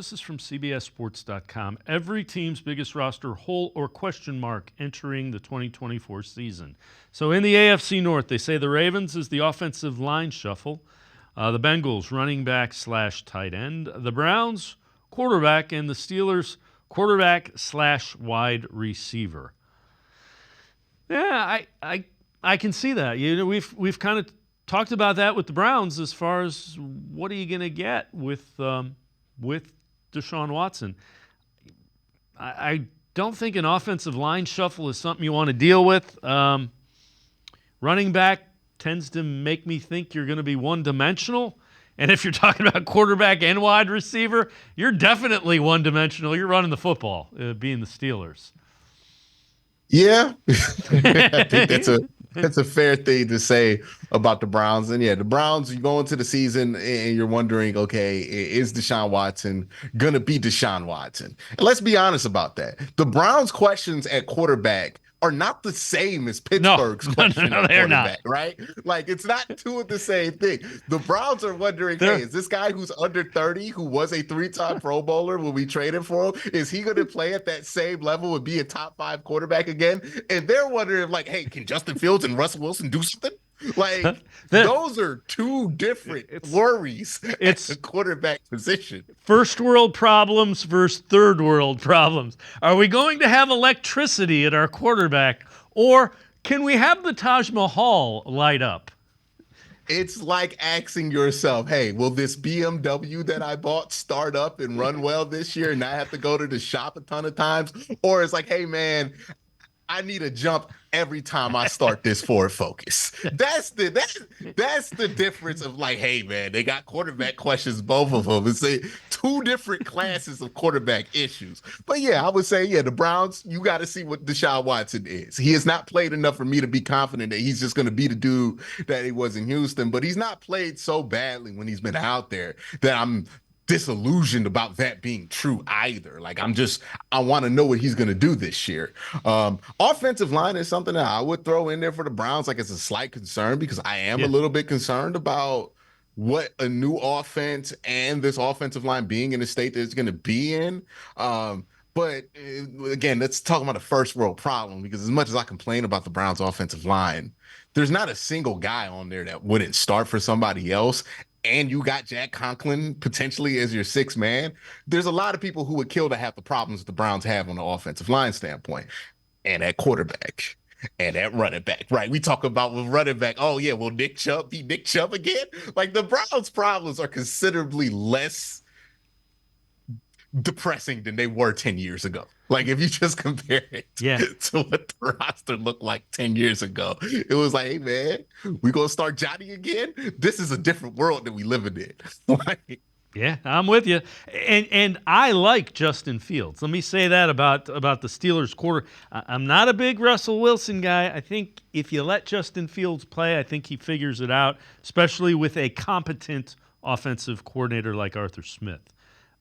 This is from CBSSports.com. Every team's biggest roster, hole or question mark, entering the 2024 season. So in the AFC North, they say the Ravens is the offensive line shuffle. The Bengals, running back / tight end. The Browns, quarterback. And the Steelers, quarterback / wide receiver. Yeah, I can see that. You know, we've kind of talked about that with the Browns as far as what are you going to get with Deshaun Watson. I don't think an offensive line shuffle is something you want to deal with. Running back tends to make me think you're going to be one-dimensional. And if you're talking about quarterback and wide receiver, you're definitely one-dimensional. You're running the football, being the Steelers. Yeah, I think that's a fair thing to say about the Browns. And yeah, the Browns, you go into the season and you're wondering, okay, is Deshaun Watson gonna be Deshaun Watson? And let's be honest about that. The Browns' questions at quarterback are not the same as Pittsburgh's question at they're not. quarterback, right? Like it's not two of the same thing. The Browns are wondering, hey, is this guy who's under 30, who was a 3-time Pro Bowler when we traded for him, is he going to play at that same level and be a top 5 quarterback again? And they're wondering, like, hey, can Justin Fields and Russell Wilson do something? Like those are two different worries at the quarterback position. First world problems versus third world problems. Are we going to have electricity at our quarterback, or can we have the Taj Mahal light up? It's like asking yourself, hey, will this BMW that I bought start up and run well this year and not have to go to the shop a ton of times? Or it's like, hey, man, I need a jump every time I start this Ford Focus. That's the difference of like, hey man, they got quarterback questions, both of them. It's two different classes of quarterback issues. But yeah, I would say, yeah, the Browns, you got to see what Deshaun Watson is. He has not played enough for me to be confident that he's just going to be the dude that he was in Houston, but he's not played so badly when he's been out there that I'm disillusioned about that being true either. Like I want to know what he's going to do this year. Offensive line is something that I would throw in there for the Browns. Like it's a slight concern because I am a little bit concerned about what a new offense and this offensive line being in the state that it's going to be in. But again, let's talk about a first world problem, because as much as I complain about the Browns offensive line, there's not a single guy on there that wouldn't start for somebody else. And you got Jack Conklin potentially as your 6th man. There's a lot of people who would kill to have the problems that the Browns have on the offensive line standpoint, and at quarterback and at running back, right? We talk about with running back, oh yeah, will Nick Chubb be Nick Chubb again? Like the Browns' problems are considerably less depressing than they were 10 years ago. Like if you just compare it to what the roster looked like 10 years ago, it was like, hey man, we gonna start Johnny again? This is a different world that we living in. Yeah, I'm with you. And I like Justin Fields. Let me say that about the Steelers quarter. I'm not a big Russell Wilson guy. I think if you let Justin Fields play, I think he figures it out, especially with a competent offensive coordinator like Arthur Smith.